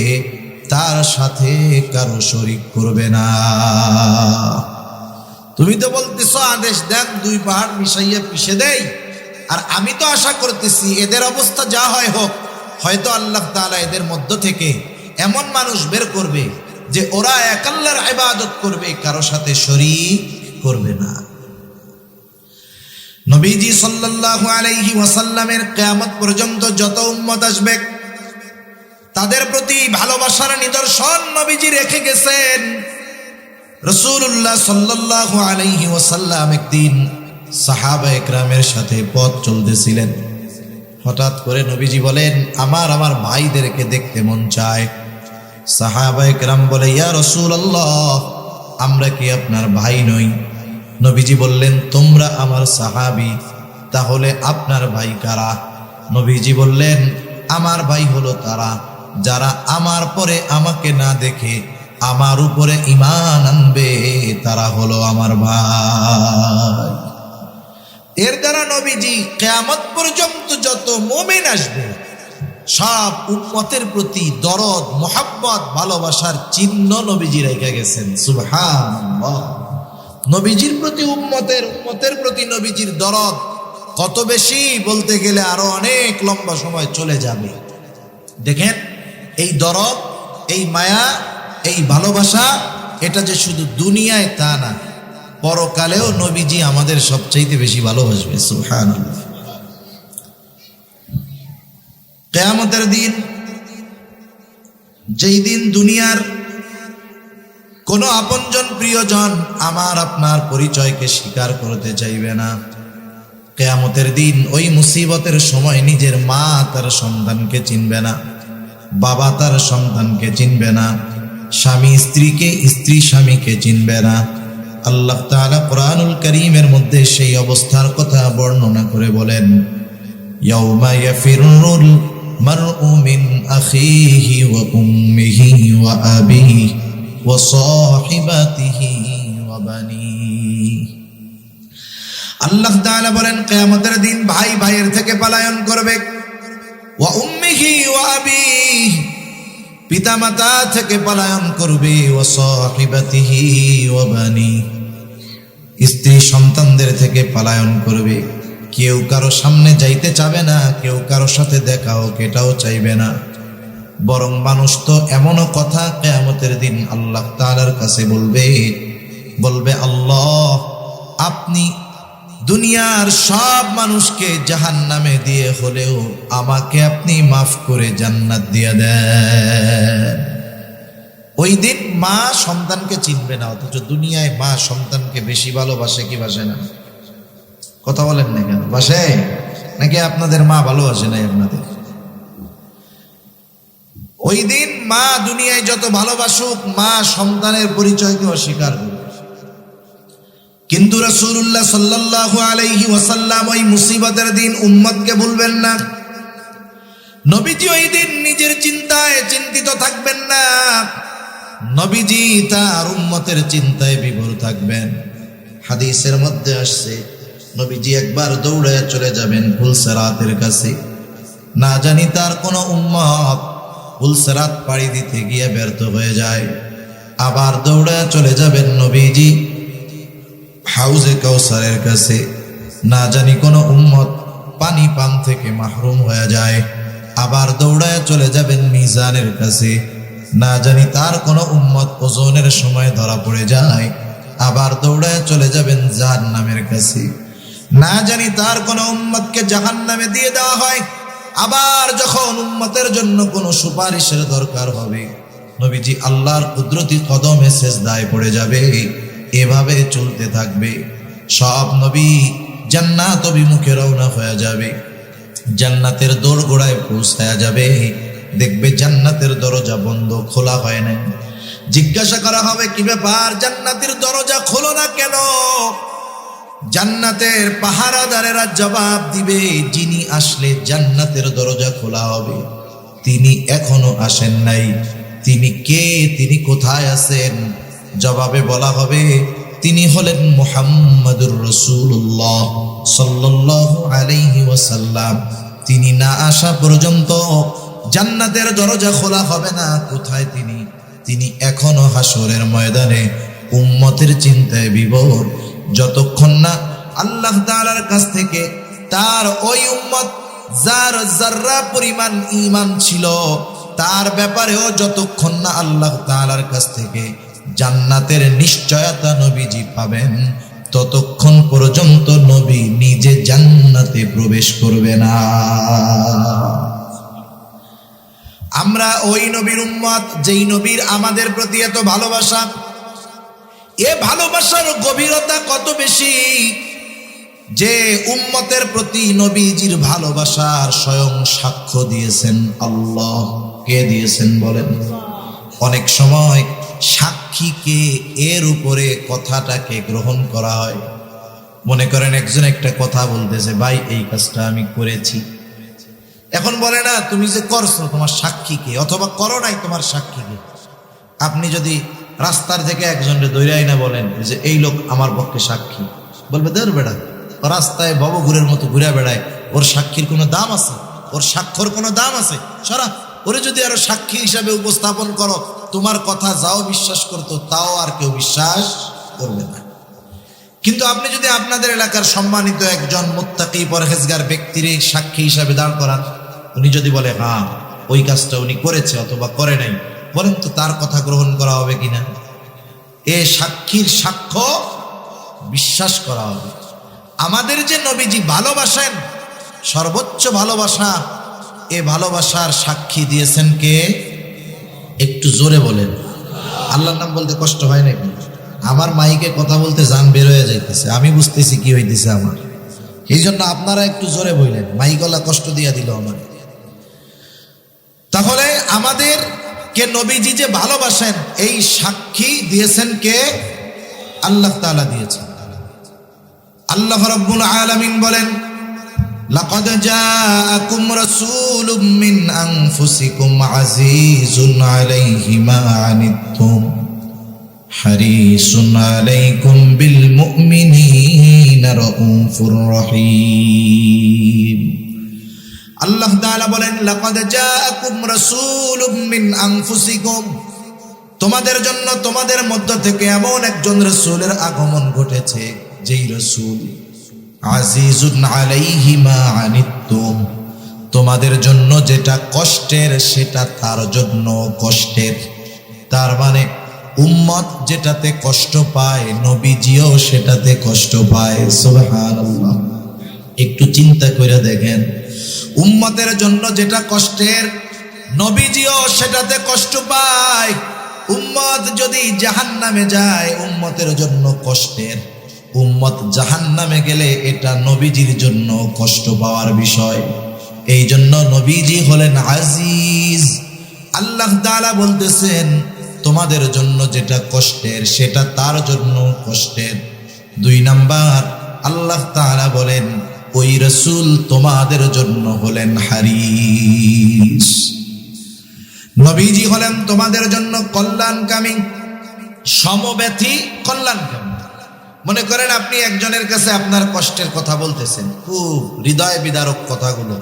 তার সাথে কারো শরীক করবে না। তুমি তো বলতেছো আদেশ দেন 2 পাহাড় মিশাইয়া পিষে দেই, আর আমি তো আশা করতেছি এদের অবস্থা যা হয় হোক, হয়তো আল্লাহ তাআলা এদের মধ্য থেকে এমন মানুষ বের করবে যে ওরা এক আল্লাহর ইবাদত করবে, কারো সাথে শরীক করবে না। নবীজি সাল্লাল্লাহু আলাইহি ওয়াসাল্লামের কিয়ামত পর্যন্ত যত উম্মত আসবে তাদের প্রতি ভালোবাসার নিদর্শন নবীজি রেখে গেছেন। রাসূলুল্লাহ সাল্লাল্লাহু আলাইহি ওয়াসাল্লাম একদিন সাহাবায়ে কেরামের সাথে পথ চলতেছিলেন। হঠাৎ করে নবীজি বলেন, আমার ভাইদেরকে দেখতে মন চায়। সাহাবায়ে কেরাম বলে, ইয়া রাসূলুল্লাহ, আমরা কি আপনার ভাই নই? নবীজি বললেন, তোমরা আমার সাহাবী, তাহলে আপনার ভাই কারা? নবীজি বললেন, আমার ভাই হলো তারা যারা আমার পরে আমাকে না দেখে আমার উপরে ঈমান আনবে, তারা হলো আমার ভাই। এর দ্বারা নবীজি কিয়ামত পর্যন্ত যত মুমিন আসবে সব উম্মতের প্রতি দরদ, মোহাব্বত, ভালোবাসার চিহ্ন নবীজি রেখে গেছেন। সুবহানাল্লাহ। নবীজির প্রতি উম্মতের প্রতি নবীজির দরদ কত বেশি বলতে গেলে আরো অনেক লম্বা সময় চলে যাবে। দেখেন, এই দরদ, এই মায়া, এই ভালোবাসা, এটা যে শুধু দুনিয়ায় তা না, পরকালেও নবীজি আমাদের সবচাইতে বেশি ভালোবাসবে। সুবহানাল্লাহ। কিয়ামতের দিন, যেই দিন দুনিয়ার কোনো আপনজন প্রিয়জন আমার আপনার পরিচয়কে স্বীকার করতে চাইবে না। কিয়ামতের দিন ওই মুসিবতের সময় নিজের মা তার সন্তানকে চিনবে না, বাবা তার সন্তানকে চিনবে না, স্বামী স্ত্রীকে, স্ত্রী স্বামীকে চিনবে না। আল্লাহ তাআলা কোরআনুল কারীমের মধ্যে সেই অবস্থার কথা বর্ণনা করে বলেন, ইয়াউমা ইয়াফিরুল মারউ মিন আখিহি ওয়া উম্মিহি ওয়া আবিহি ওয়া সাহিবাতিহি ওয়া বানিহি। আল্লাহ তাআলা বলেন, কিয়ামতের দিন ভাই ভাইয়ের থেকে পলায়ন করবে। ওয়া উম্মিহি ওয়া আবিহি, পিতামাতা থেকে পলায়ন করবে। ওয়া সাহিবাতিহি ওয়া বানিহি, স্ত্রী সন্তানদের থেকে পলায়ন করবে। কেউ কারো সামনে যাইতে চাবে না, কেউ কারো সাথে দেখা হোক এটাও চাইবে না। বরং মানুষ তো এমনও কথা কিয়ামতের দিন আল্লাহ তাআলার কাছে বলবে, আল্লাহ, আপনি দুনিয়ার সব মানুষকে জাহান্নামে দিয়ে হলেও আমাকে আপনি মাফ করে জান্নাত দিয়ে দেন। ওই দিন মা সন্তানকে চিনবে না, অথচ দুনিয়ায় মা সন্তানকে বেশি ভালোবাসে কি বাসে না? কথা বলেন না কেন? বাসে নাকি আপনাদের মা ভালোবাসে নাই আপনাদের? ওই দিন মা দুনিয়ায় যত ভালোবাসুক, মা সন্তানের পরিচয়কে অস্বীকার করবে। কিন্তু রাসূলুল্লাহ সাল্লাল্লাহু আলাইহি ওয়াসাল্লাম ওই মুসিবতের দিন উম্মতকে ভুলবেন না। নবীজি ওই দিন নিজের চিন্তায় চিন্তিত থাকবেন না, নবীজি তার উম্মতের চিন্তায় বিভোর থাকবেন। হাদিসের মধ্যে আসছে নবীজি একবার দৌড়ে চলে যাবেন পুলসেরাতের কাছে। না জানি তার কোন উম্মত পুলসেরাত পাড়ি দিতে গিয়ে ব্যর্থ হয়ে যায়। আবার দৌড়ে চলে যাবেন নবীজি হাউজে কাউসারের কাছে। না জানি কোন উম্মত পানি পান থেকে মাহরুম হয়ে যায়। আবার দৌড়ায় চলে যাবেন মিজানের কাছে। না জানি তার কোন উম্মত ওজনের সময় ধরা পড়ে যায়। আবার দৌড়ায় চলে যাবেন জাহান্নামের কাছে। না জানি তার কোন উম্মতকে জাহান্নামে দিয়ে দেওয়া হয়। আবার যখন উম্মতের জন্য কোনো সুপারিশের দরকার হবে, নবীজি আল্লাহর কুদরতি কদমে সেজদায় পড়ে যাবে। এভাবে চলতে থাকবে। সব নবী জান্নাত অভিমুখে রওনা হয়ে যাবে। জান্নাতের দোরগোড়ায় পৌঁছায়া যাবে। দেখবে জান্নাতের দরজা বন্ধ, খোলা হয় না। জিজ্ঞাসা করা হবে, কি ব্যাপার, জান্নাতের দরজা খোলো না কেন? জান্নাতের পাহারাদারেরা জবাব দিবে, যিনি আসলে জান্নাতের দরজা খোলা হবে তিনি এখনো আসেন নাই। তিনি কে? তিনি কোথায় আছেন? জবাবে বলা হবে, তিনি হলেন মুহাম্মাদুর রাসূলুল্লাহ সাল্লাল্লাহু আলাইহি ওয়াসাল্লাম। তিনি না আসা পর্যন্ত জান্নাতের দরজা খোলা হবে না। কোথায় তিনি? তিনি এখনো হাসরের ময়দানে উম্মতের চিন্তায় বিভোর। যতক্ষণ না আল্লাহ তাআলার কাছ থেকে তার ওই উম্মত যার যাররা পরিমাণ ঈমান ছিল তার ব্যাপারেও যতক্ষণ না আল্লাহ তাআলার কাছ থেকে জান্নাতের নিশ্চয়তা নবীজি পাবেন, ততক্ষণ পর্যন্ত নবী নিজে জান্নাতে প্রবেশ করবে না। আমরা ওই নবীর উম্মত যেই নবীর আমাদের প্রতি এত ভালোবাসা। এ ভালোবাসার গভীরতা কত বেশি যে উম্মতের প্রতি নবীজির ভালোবাসার স্বয়ং সাক্ষ্য দিয়েছেন আল্লাহ। কে দিয়েছেন বলেন? অনেক সময় সাক্ষীকে এর উপরে কথাটাকে গ্রহণ করা হয়। মনে করেন একজন একটা কথা বলতেছে, ভাই এই কাজটা আমি করেছি। এখন বলে না, তুমি যে করছো তোমার সাক্ষীকে, অথবা করো নাই তোমার সাক্ষীকে। আপনি যদি রাস্তার থেকে একজনকে দৈরাই না বলেন যে এই লোক আমার পক্ষে সাক্ষী, বলবে দেড় বেড়া রাস্তায় ভবঘুরের মতো ঘুরে বেড়ায়, ওর সাক্ষীর কোনো দাম আছে? ওর সাক্ষর কোনো দাম আছে? সরা ওরে যদি আরো সাক্ষী হিসাবে উপস্থাপন করো, তোমার কথা যাও বিশ্বাস করতো তাও আর কেউ বিশ্বাস করবে না। কিন্তু আপনি যদি আপনাদের এলাকার সম্মানিত একজন মুত্তাকি পরহেজগার ব্যক্তির সাক্ষী হিসাবে দাঁড় করান, উনি যদি বলে হ্যাঁ ওই কাজটা উনি করেছে অথবা করে নাই, বলেন তো তার কথা গ্রহণ করা হবে কিনা? এ সাক্ষীর সাক্ষ্য বিশ্বাস করা হবে। আমাদের যে নবীজি ভালোবাসেন, সর্বোচ্চ ভালোবাসা, এ ভালোবাসার সাক্ষী দিয়েছেন কে? একটু জোরে বলেন। আল্লাহর নাম বলতে কষ্ট হয় নাকি? আমার মাইকে কথা বলতে জান বের হয়ে যাইতেছে, আমি বুঝতেছি কি হইতেছে আমার। এই জন্য আপনারা একটু জোরে বললেন, মাইকলা কষ্ট দিয়া দিল আমার। তাহলে আমাদের কে নবীজি যে ভালোবাসেন এই সাক্ষী দিয়েছেন কে? আল্লাহ তাআলা দিয়েছেন। আল্লাহ রাব্বুল আলামিন বলেন, লাকাদ জাআকুম রাসূলুম মিন আনফুসিকুম আজিজুন আলাইহি মা আনিতুম হারিসুন আলাইকুম বিল মুমিনিনা রাউফুর রহিম। আল্লাহ তাআলা বলেন, লাকাদ জাআকুম রাসূলুম মিন আনফুসিকুম, তোমাদের জন্য তোমাদের মধ্য থেকে এমন একজন রাসূলের আগমন ঘটেছে যেই রাসূল আজিজুন আলাইহি মা আনিতুম, তোমাদের জন্য যেটা কষ্টের সেটা তার জন্য কষ্টের। তার মানে উম্মত যেটাতে কষ্ট পায় নবীজিও সেটাতে কষ্ট পায়। সুবহানাল্লাহ। একটু চিন্তা করে দেখেন, উম্মতের জন্য যেটা কষ্টের নবীজিও সেটাতে কষ্ট পায়। উম্মত যদি জাহান্নামে যায় উম্মতের জন্য কষ্টের, উম্মত জাহান্নামে গেলে এটা নবীজির জন্য কষ্ট পাওয়ার বিষয়। এই জন্য নবীজি হলেন আজিজ। আল্লাহ তাআলা বলতেছেন তোমাদের জন্য যেটা কষ্টের সেটা তার জন্য কষ্টের। 2 নাম্বার, আল্লাহ তাআলা বলেন ওই রাসূল তোমাদের জন্য হলেন হারিস। নবীজি হলেন তোমাদের জন্য কল্যাণকামী, সমব্যথী কল্যাণকামী। মনে করেন আপনি একজনের কাছে আপনার কষ্টের কথা বলতেছেন, খুব হৃদয় বিদারক কথাগুলো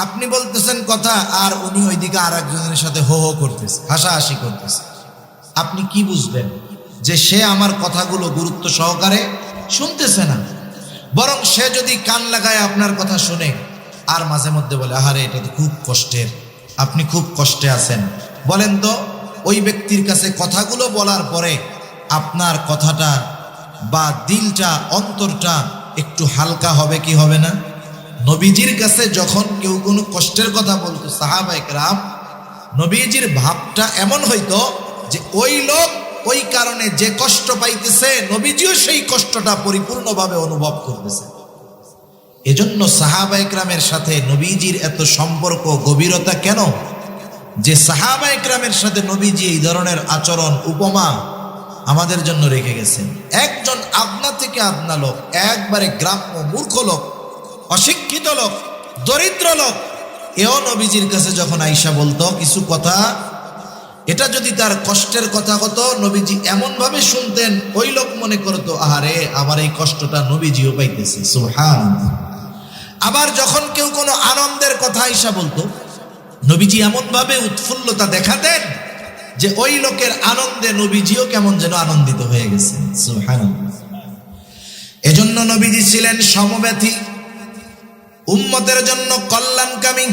আপনি বলতেছেন কথা, আর উনি ওইদিকে আর একজনের সাথে হো হো করতেছে, হাসাহাসি করতেছে। আপনি কি বুঝবেন যে সে আমার কথাগুলো গুরুত্ব সহকারে শুনতেছে না, বরং সে যদি কান লাগায় আপনার কথা শুনে আর মাঝে মধ্যে বলে আহারে এটা তো খুব কষ্টের, আপনি খুব কষ্টে আছেন, বলেন তো ওই ব্যক্তির কাছে কথাগুলো বলার পরে আপনার কথাটা বা দিলটা, অন্তরটা একটু হালকা হবে কি হবে না? নবীজির কাছে যখন কেউ কোনো কষ্টের কথা বলতো সাহাবায়ে কেরাম, নবীজির ভাবটা এমন হইতো যে ওই লোক ওই কারণে যে কষ্ট পাইতেছে, নবীজিও সেই কষ্টটা পরিপূর্ণভাবে অনুভব করতেছে। এজন্য সাহাবায়ে কেরামের সাথে নবীজির এত সম্পর্ক, গভীরতা কেন? যে সাহাবায়ে কেরামের সাথে নবীজি এই ধরনের আচরণ, উপমা আমাদের জন্য রেখে গেছেন। একজন আপনা থেকে আপনা লোক, একবারে গ্রাম্য মূর্খ লোক, অশিক্ষিত লোক, দরিদ্র লোক, এও নবীজির কাছে যখন আইসা বলতো কিছু কথা, এটা যদি তার কষ্টের কথা হতো, নবীজি এমন ভাবে শুনতেন, ওই লোক মনে করতো আহারে আমার এই কষ্টটা নবীজিও পাইতেছে, সুবহানাল্লাহ। আবার যখন কেউ কোনো আনন্দের কথা আইসা বলতো, নবীজি এমন ভাবে উৎফুল্লতা দেখাতেন যে ওই লোকের আনন্দে নবীজিও কেমন যেন আনন্দিত হয়ে গেছেন, সুবহানাল্লাহ। এজন্য নবীজি ছিলেন সমব্যথী, উম্মতের জন্য কল্যাণকামী,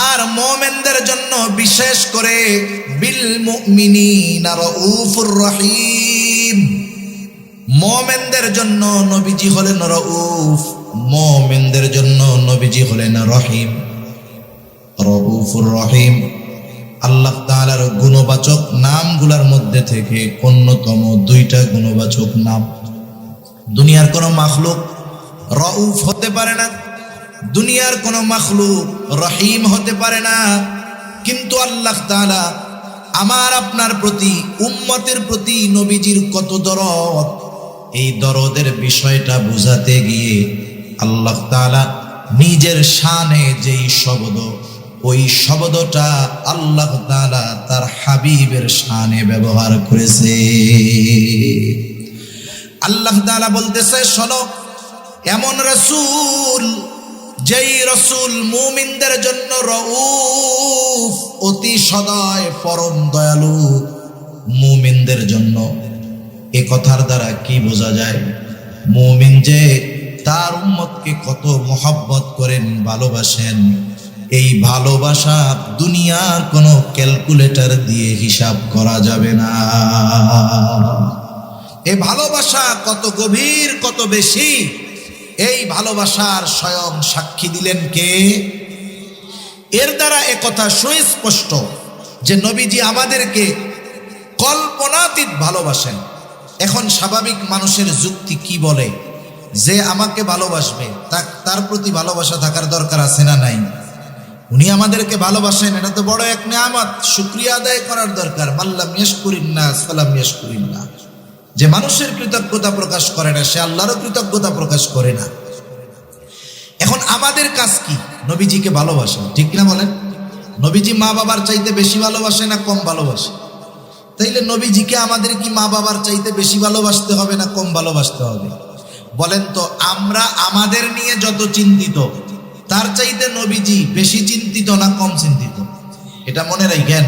আর মুমিনদের জন্য বিশেষ করে বিল মুমিনিনা রাউফুর রহিম। মুমিনদের জন্য নবীজি হলেন রাউফ, মুমিনদের জন্য নবীজি হলেন রহিম, রাউফুর রহিম। আল্লাহ তাআলার গুণবাচক নামগুলোর মধ্যে থেকে অন্যতম দুইটা গুণবাচক নাম। দুনিয়ার কোন মাখলুক রাউফ হতে পারে না, দুনিয়ার কোন মাখলুক রহিম হতে পারে না, কিন্তু আল্লাহ তাআলা আমার আপনার প্রতি, উম্মতের প্রতি নবীজির কত দরদ, এই দরদের বিষয়টা বুঝাতে গিয়ে আল্লাহ তাআলা নিজের শানে যেই শব্দ, ওই শব্দটা আল্লাহ তাআলা তার হাবিবের শানে ব্যবহার করেছে। আল্লাহ তাআলা বলতেছে, শোনো, এমন রাসূল, যেই রাসূল মুমিনদের জন্য রাউফ, অতি সদয়, পরম দয়ালু মুমিনদের জন্য। এ কথার দ্বারা কি বোঝা যায়? মুমিন যে তার উম্মতকে কত মহব্বত করেন, ভালোবাসেন, এই ভালোবাসা দুনিয়ার কোনো ক্যালকুলেটর দিয়ে হিসাব করা যাবে না। এই ভালোবাসা কত গভীর, কত বেশি, এই ভালোবাসার স্বয়ং সাক্ষী দিলেন কে? এর দ্বারা একথা সুস্পষ্ট যে নবীজি আমাদেরকে কল্পনাতীত ভালোবাসেন। এখন স্বাভাবিক মানুষের যুক্তি কি বলে? যে আমাকে ভালোবাসবে তার প্রতি ভালোবাসা থাকার দরকার আছে না নাই? উনি আমাদেরকে ভালোবাসেন, এটা তো বড় এক নিয়ামত, শুকরিয়া আদায় করার দরকার। মাল্লাম ইয়াশকুরিন নাস ফালাম ইয়াশকুরিল্লাহ। যে মানুষের কৃতজ্ঞতা প্রকাশ করে না, সে আল্লাহরও কৃতজ্ঞতা প্রকাশ করে না। এখন আমাদের কাজ কি? নবীজিকে ভালোবাসা, ঠিক না বলেন? নবীজি মা বাবার চাইতে বেশি ভালোবাসে না কম ভালোবাসে? তাইলে নবীজিকে আমাদের কি মা বাবার চাইতে বেশি ভালোবাসতে হবে না কম ভালোবাসতে হবে? বলেন তো, আমরা আমাদের নিয়ে যত চিন্তিত, তার চাইতে নবীজি বেশি চিন্তিত না কম চিন্তিত? এটা মনে রাখেন।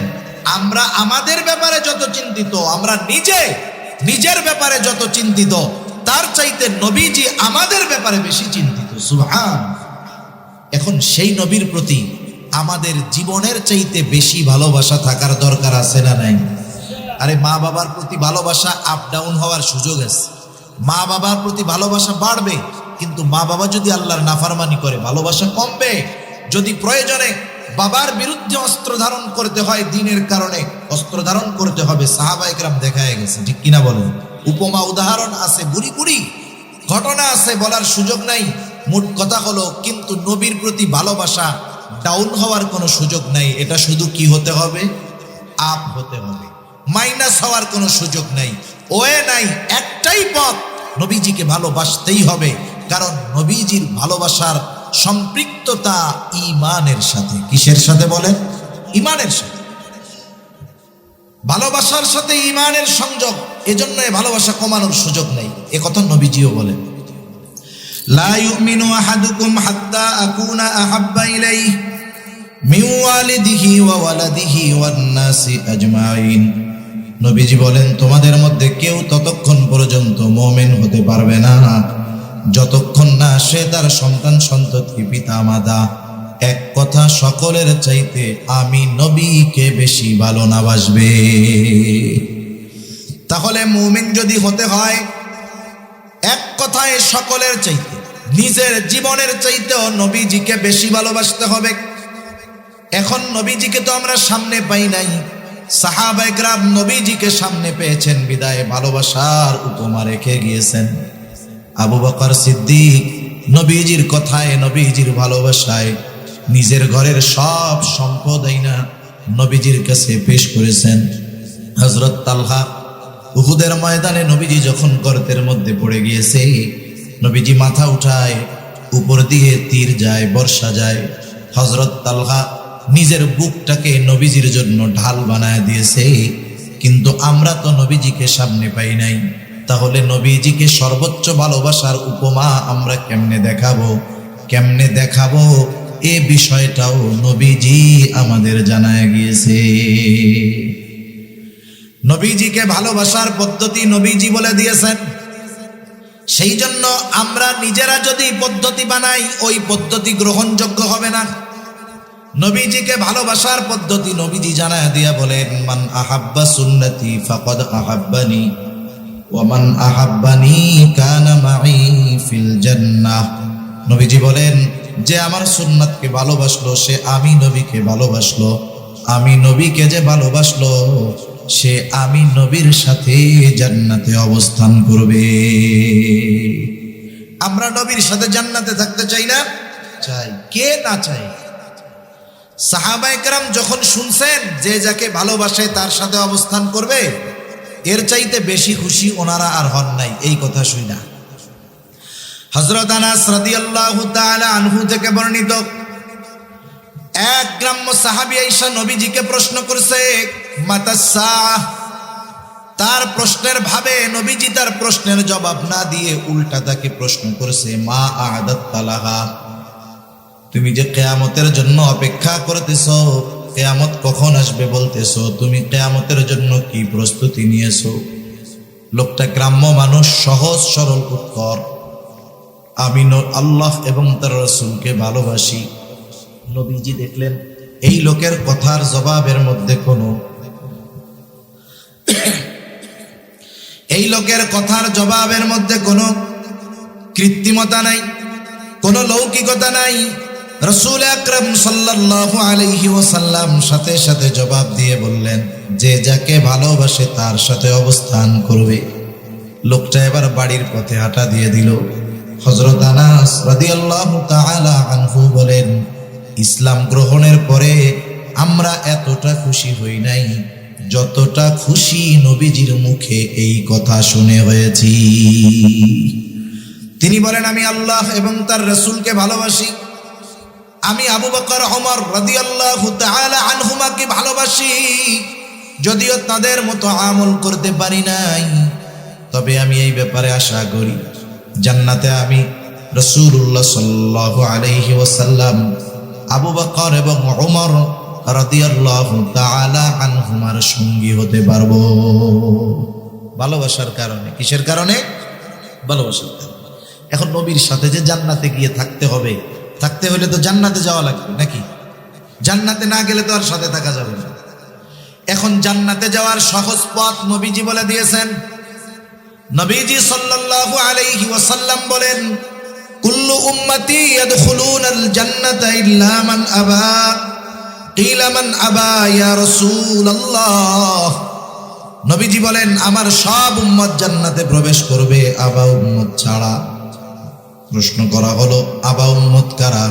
আমরা আমাদের ব্যাপারে যত চিন্তিত, আমরা নিজের ব্যাপারে যত চিন্তিত, তার চাইতে নবীজি আমাদের ব্যাপারে বেশি চিন্তিত, সুবহান। এখন সেই নবীর প্রতি আমাদের জীবনের চাইতে বেশি ভালোবাসা থাকার দরকার আছে না নাই? আরে মা বাবার প্রতি ভালোবাসা আপ ডাউন হওয়ার সুযোগ আছে। মা বাবার প্রতি ভালোবাসা বাড়বে, কিন্তু মা বাবা যদি আল্লাহর নাফরমানি করে ভালোবাসা কমবে। যদি প্রয়োজনে বাবার বিরুদ্ধে অস্ত্র ধারণ করতে হয়, দিনের কারণে অস্ত্র ধারণ করতে হবে। সাহাবায়ে কেরাম দেখায় গেছে, ঠিক কিনা বলেন? উপমা উদাহরণ আছে, বুড়ি বুড়ি ঘটনা আছে, বলার সুযোগ নাই। মোট কথা হলো, কিন্তু নবীর প্রতি ভালোবাসা ডাউন হওয়ার কোনো সুযোগ নাই। এটা শুধু কি হতে হবে? আপ হতে হবে, মাইনাস হওয়ার কোনো সুযোগ নাই, ওয়ে নাই। একটাই পথ, নবীজিকে ভালোবাসতেই হবে। কারণ নবীজির ভালোবাসার সম্পৃক্ততা ঈমানের সাথে। কিসের সাথে বলেন? ইমানের সাথে, ভালোবাসার সাথে ইমানের সংযোগ। এজন্য ভালোবাসা কমানোর সুযোগ নেই। এ কথা নবীজিও বলেন, লা ইউমিনু আহাদুকুম হাত্তা আকুনা আহাব্বা ইলাইহি মিন ওয়ালিদিহি ওয়া ওয়ালাদিহি ওয়ান নাসি আজমাইন। নবীজি বলেন, তোমাদের মধ্যে কেউ ততক্ষণ পর্যন্ত মুমিন হতে পারবে না যতক্ষণ না সে তার সন্তান সন্ততি পিতা মাতা এক কথা সকলের চাইতে আমি নবীকে বেশি ভালো না বাসবে। তাহলে মুমিন যদি হতে হয় এক কথায় সকলের চাইতে, নিজের জীবনের চাইতেও নবীজিকে বেশি ভালোবাসতে হবে। এখন নবীজিকে তো আমরা সামনে পাই নাই, সাহাবায়ে কেরাম নবীজিকে সামনে পেয়েছেন বিদায় ভালোবাসার উপমা রেখে গিয়েছেন। আবু বকর সিদ্দিক নবীজির কথায়, নবীজির ভালোবাসায় নিজের ঘরের সব সম্পদ আইনা নবীজির কাছে পেশ করেছেন। হযরত তালহা উহুদের ময়দানে নবীজি যখন গর্তের মধ্যে পড়ে গিয়েছে, নবীজি মাথা উঠায়, উপর দিয়ে তীর যায়, বর্ষা যায়। হযরত তালহা নিজের বুকটাকে নবীজির জন্য ঢাল বানায় দিয়েছে। কিন্তু আমরা তো নবীজিকে সামনে পাই নাই, তাহলে নবীজিকে সর্বোচ্চ ভালোবাসার উপমা আমরা কেমনে দেখাবো এ বিষয়টাও নবীজি আমাদের জানায় গিয়েছে। নবীজিকে ভালোবাসার পদ্ধতি নবীজি বলে দিয়েছেন। সেই জন্য আমরা নিজেরা যদি পদ্ধতি বানাই, ওই পদ্ধতি গ্রহণযোগ্য হবে না। নবীজিকে ভালোবাসার পদ্ধতি নবীজি জানায় দিয়া বলেন, মান আহাব্বা সুন্নতি ফাকাদ আহাব্বানি ওয়া মান আহাব্বানি কানা মাই ফিল জান্নাহ। নবীজি বলেন, যে আমার সুন্নাতকে ভালোবাসলো সে আমি নবীকে ভালোবাসলো, আমি নবীকে যে ভালোবাসলো সে আমি নবীর সাথে জান্নাতে অবস্থান করবে। আমরা নবীর সাথে জান্নাতে থাকতে চাই না? চাই। কে না চাই? সাহাবায়ে কেরাম যখন শুনছেন যে যাকে ভালোবাসে তার সাথে অবস্থান করবে, এর চাইতে বেশি খুশি ওনারা আর হন নাই এই কথা শুই না। হযরত আনাস রাদিয়াল্লাহু তাআলা আনহু থেকে বর্ণিত, এক গ্রাম্য সাহাবী আয়েশা নবীজিকে প্রশ্ন করছে মাতাস-সাআহ। তার প্রশ্নের ভাবে নবীজি তার প্রশ্নের জবাব না দিয়ে উল্টা তাকে প্রশ্ন করেছে, মা আ'দাত্তা লাহা, তুমি যে কিয়ামতের জন্য অপেক্ষা করতেছো, কিয়ামত কখন আসবে বলতেছো, তুমি কিয়ামতের জন্য কি প্রস্তুতি নিয়েছো? লোকটা গ্রাম্য মানুষ, সহজ সরল উত্তর, আমি আল্লাহ এবং তার রাসূলকে ভালোবাসি। নবীজি দেখলেন এই লোকের কথার জবাবের মধ্যে কোনো কৃত্রিমতা নাই, কোনো লৌকিকতা নাই। রাসূল আকরাম সাল্লাল্লাহু আলাইহি ওয়াসাল্লাম সাথে সাথে জবাব দিয়ে বললেন, যে যাকে ভালোবাসে তার সাথে অবস্থান করবে। লোকটা এবার বাড়ির পথে হাঁটা দিয়ে দিল। হযরত আনাস রাদিয়াল্লাহু তাআলা আনহু বলেন, ইসলাম গ্রহণের পরে আমরা এতটা খুশি হই নাই যতটা খুশি নবীজির মুখে এই কথা শুনে হয়েছি। তিনি বলেন, আমি আল্লাহ এবং তার রাসূলকে ভালোবাসি, আমি আবু বকর ওমর রাদিয়াল্লাহু তাআলা আনহুমাকে ভালোবাসি। যদিও তাদের মতো আমল করতে পারি নাই, তবে আমি এই ব্যাপারে আশা করি জান্নাতে আমি রাসূলুল্লাহ সাল্লাল্লাহু আলাইহি ওয়াসাল্লাম, আবু বকর এবং ওমর রাদিয়াল্লাহু তাআলা আনহুমার সঙ্গী হতে পারবো। ভালোবাসার কারণে। কিসের কারণে? ভালোবাসার কারণে। এখন নবীর সাথে যে জান্নাতে গিয়ে থাকতে হবে, থাকতে হলে তো জান্নাতে যাওয়া লাগবে নাকি? জান্নাতে না গেলে তো আর সাথে থাকা যাবে না। এখন জান্নাতে যাওয়ার সহজ পথ নবীজি বলে দিয়েছেন। নবীজি সাল্লাল্লাহু আলাইহি ওয়াসাল্লাম বলেন, কুল্লু উম্মতি ইয়াদখুলুনাল জান্নাতা ইল্লা মান আবা। কিলা মান আবা ইয়া রাসূলুল্লাহ। নবীজি বলেন, আমার সব উম্মত জান্নাতে প্রবেশ করবে, আবা উম্মত ছাড়া। প্রশ্ন করা হলো, আবা উম্মত কারা?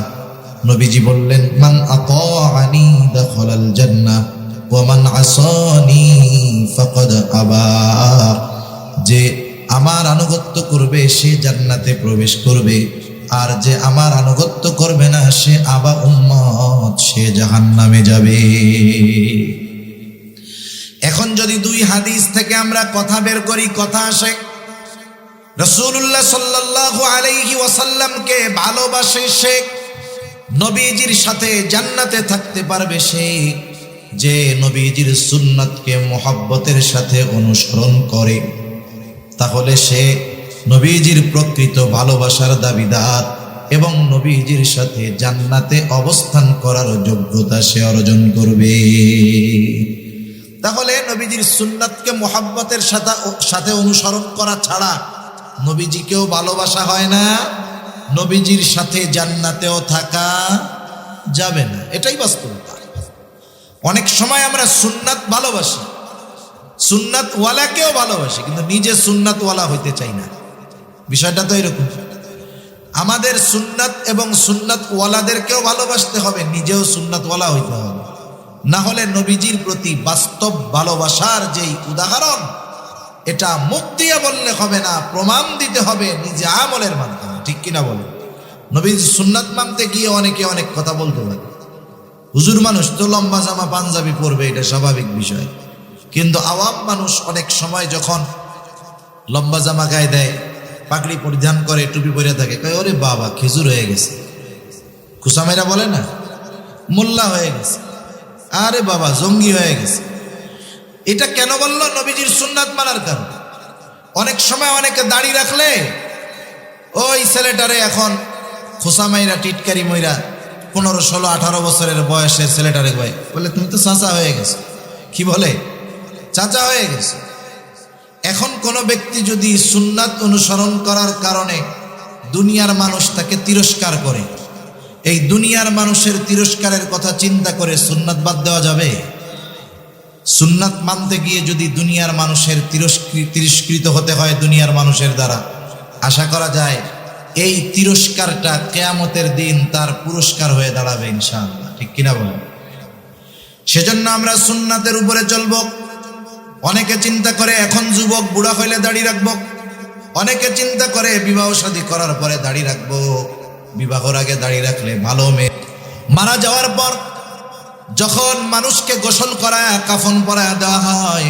নবীজি বললেন, মান আতাআনি দাখালাল জান্নাহ ওয়া মান আসানি ফাকাদ আবা। যে আমার আনুগত্য করবে সে জান্নাতে প্রবেশ করবে, আর যে আমার আনুগত্য করবে না সে আবা উম্মত, সে জাহান্নামে যাবে। এখন যদি দুই হাদিস থেকে আমরা কথা বের করি, কথা আসে রাসূলুল্লাহ সাল্লাল্লাহু আলাইহি ওয়াসাল্লামকে ভালোবাসে সে, নবীজির সাথে জান্নাতে থাকতে পারবে সে, যে নবীজির সুন্নাতকে মোহাব্বতের সাথে অনুসরণ করে, তাহলে সে নবীজির প্রকৃত ভালোবাসার দাবিদার এবং নবীজির সাথে জান্নাতে অবস্থান করার যোগ্যতা সে অর্জন করবে। তাহলে নবীজির সুন্নাতকে মোহাব্বতের সাথে অনুসরণ করা ছাড়া নবীজিকেও ভালোবাসা হয় না, নবীজির সাথে জান্নাতেও থাকা যাবে না। এটাই বাস্তবতা। অনেক সময় আমরা সুন্নাত ভালোবাসি, সুন্নাত ওয়ালাকেও ভালোবাসি, কিন্তু নিজে সুন্নাত ওয়ালা হইতে চাই না। বিষয়টা তো এরকম। আমাদের সুন্নাত এবং সুন্নাত ওয়ালাদেরকেও ভালোবাসতে হবে, নিজেও সুন্নাত ওয়ালা হইতে হবে। না হলে নবীজির প্রতি বাস্তব ভালোবাসার যেই উদাহরণ, এটা মুখ দিয়ে বললে হবে না, প্রমাণ দিতে হবে নিজে আমলের মাধ্যমে। ঠিক কিনা বলে? নবীজির সুন্নাত মানতে গিয়ে অনেকে অনেক কথা বলতে পারে। হুজুর মানুষ তো লম্বা জামা পাঞ্জাবি পরবে, এটা স্বাভাবিক বিষয়, কিন্তু আওয়াম মানুষ অনেক সময় যখন লম্বা জামা গায়ে দেয়, পাগড়ি পরিধান করে, টুপি পরে থাকে, কয় ওরে বাবা খেজুর হয়ে গেছে, খুসামেরা বলে না, মোল্লা হয়ে গেছে, আরে বাবা জঙ্গি হয়ে গেছে। এটা কেন বললো? নবীজির সুন্নাত মানার কারণ। অনেক সময় অনেকে দাড়ি রাখলে ওই ছেলেটারে এখন খোসামাইরা টিটকারি মইরা 15, 16, 18 বছরের বয়সের ছেলেটারে বলে তুমি তো চাচা হয়ে গেছো। কি বলে? চাচা হয়ে গেছে। এখন কোনো ব্যক্তি যদি সুন্নাত অনুসরণ করার কারণে দুনিয়ার মানুষ তাকে তিরস্কার করে, এই দুনিয়ার মানুষের তিরস্কারের কথা চিন্তা করে সুন্নাত বাদ দেওয়া যাবে? সুন্নাত মানতে গিয়ে যদি দুনিয়ার মানুষের তিরস্কৃত হতে হয় দুনিয়ার মানুষের দ্বারা, আশা করা যায় এই তিরস্কারটা কিয়ামতের দিন তার পুরস্কার হয়ে দাঁড়াবে ইনশাআল্লাহ। ঠিক কিনা বলেন? সেজন্য আমরা সুন্নাতের উপরে চলবো। অনেকে চিন্তা করে এখন যুবক বুড়া হইলে দাড়ি রাখবো, অনেকে চিন্তা করে বিবাহ শাদী করার পরে দাড়ি রাখবো, বিবাহের আগে দাড়ি রাখলে ভালো। মেয়ে মারা যাওয়ার পর যখন মানুষকে গোসল করায় কাফন পরায়া দেওয়া হয়,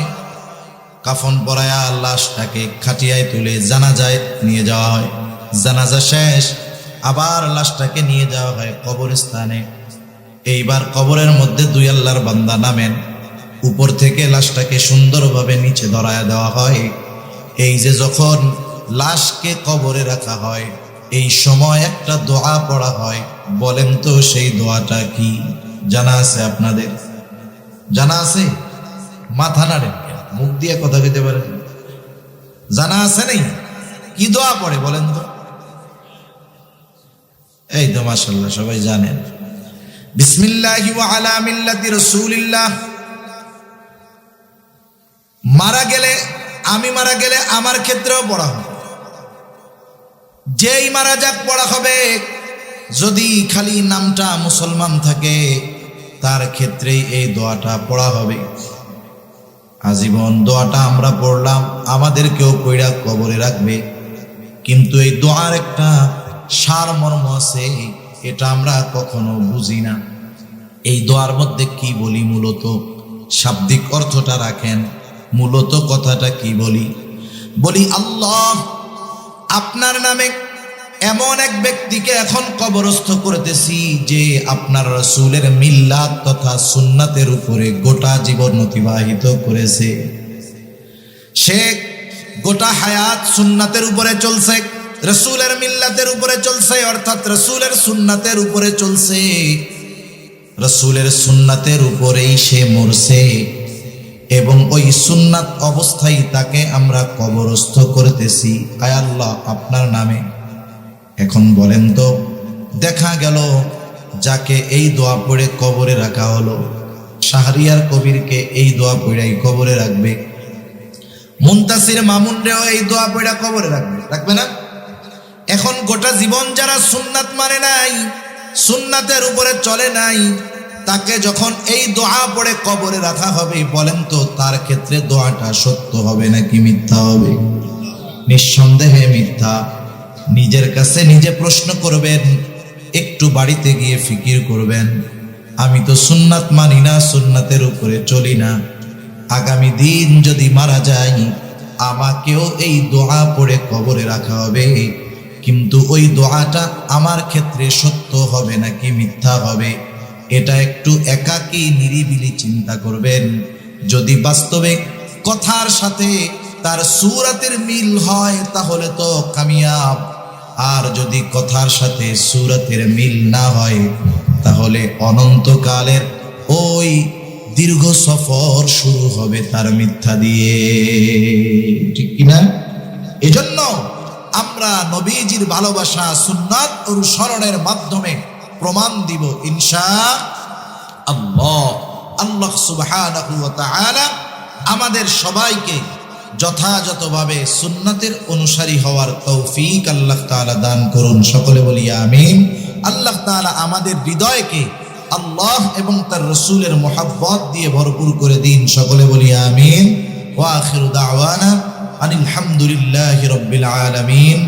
কাফন পরায়া লাশটাকে খাটিয়ায় তুলে জানাজায় নিয়ে যাওয়া হয়, জানাজা শেষ আবার লাশটাকে নিয়ে যাওয়া হয় কবরস্থানে। এইবার কবরের মধ্যে দুই আল্লাহর বান্দা নামেন, উপর থেকে লাশটাকে সুন্দরভাবে নিচে ধরায়া দেওয়া হয়। এই যে যখন লাশকে কবরে রাখা হয়, এই সময় একটা দোয়া পড়া হয়। বলেন তো সেই দোয়াটা কি? জানা আছে আপনাদের? জানা আছে? মাথা নাড়েন, মুখ দিয়ে কথা কইতে পারেন। জানা আছে নেই? কি দোয়া পড়ে বলেন তো? এই তো মাশাআল্লাহ সবাই জানেন। বিসমিল্লাহি ওয়া আলা মিল্লাতি রাসূলিল্লাহ। মারা গেলে, আমি মারা গেলে আমার ক্ষেত্রেও পড়া হবে, যেই মারা যাক পড়া হবে। যদি খালি নামটা মুসলমান থাকে তার ক্ষেত্রেই এই দোয়াটা পড়া হবে। আজীবন দোয়াটা আমরা পড়লাম, আমাদেরকেও কইরা কবরে রাখবে, কিন্তু এই দোয়ার একটা সারমর্ম আছে, এটা আমরা কখনো বুঝি না। এই দোয়ার মধ্যে কি বলি? মূলত শাব্দিক অর্থটা রাখেন, মূলত কথাটা কি বলি? বলি আল্লাহ আপনার নামে এমন এক ব্যক্তিকে এখন কবরস্থ করতেছি যে আপনার রাসূলের মিল্লাত তথা সুন্নাতের উপরে গোটা জীবন অতিবাহিত করেছে। সে গোটা হায়াত সুন্নাতের উপরে চলছে, রাসূলের মিল্লাতের উপরে চলছে, অর্থাৎ রাসূলের সুন্নাতের উপরে চলছে, রাসূলের সুন্নাতের উপরেই সে মরছে, এবং ওই সুন্নাত অবস্থায় তাকে আমরা কবরস্থ করতেছি। আয় আল্লাহ আপনার নামে। এখন বলেন তো, দেখা গেল যাকে এই দোয়া পড়ে কবরে রাখা হলো, শাহরিয়ার কবিরকে এই দোয়া পড়াই কবরে রাখবে, মুনতাসির মামুনরেও এই দোয়া পড়া কবরে রাখবে, রাখবে না? এখন গোটা জীবন যারা সুন্নাত মানে নাই, সুন্নাতের উপরে চলে নাই, তাকে যখন এই দোয়া পড়ে কবরে রাখা হবে, বলেন তো তার ক্ষেত্রে দোয়াটা সত্য হবে নাকি মিথ্যা হবে? নিঃসন্দেহে মিথ্যা। নিজের কাছে নিজে প্রশ্ন করবেন, একটু বাড়িতে গিয়ে ফিকির করবেন, আমি তো সুন্নাত মানি না, সুন্নাতের উপরে চলি না, আগামী দিন যদি মারা যাই আমাকেও এই দোয়া পড়ে কবরে রাখা হবে, কিন্তু ওই দোয়াটা আমার ক্ষেত্রে সত্য হবে নাকি মিথ্যা হবে, এটা একটু একাকী নিরিবিলি চিন্তা করবেন। যদি বাস্তবে কথার সাথে তার সূরাতের মিল হয় তাহলে তো কামিয়াব, আর যদি কথার সাথে সূরাতের মিল না হয় তাহলে অনন্তকালের ওই দীর্ঘ সফর শুরু হবে তার মিথ্যা দিয়ে, ঠিক কিনা? এজন্য আমরা নবীজির ভালোবাসা সুন্নাত অনুসরণের মাধ্যমে প্রমাণ দিব ইনশাআল্লাহ। আল্লাহ সুবহানাহু ওয়া তাআলা আমাদের সবাইকে যথাযথভাবে সুন্নাতের অনুসারী হওয়ার তৌফিক আল্লাহ তাআলা দান করুন। সকলে বলি আমিন। আল্লাহ তাআলা আমাদের হৃদয়কে আল্লাহ এবং তার রাসূলের মুহাব্বত দিয়ে ভরপুর করে দিন। সকলে বলি আমিন। ওয়া আখিরু দাওয়ানা আনিল হামদুলিল্লাহি রাব্বিল আলামিন।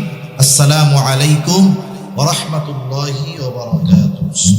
আসসালামু আলাইকুম ওয়া রাহমাতুল্লাহি ওয়া বারাকাতুহু।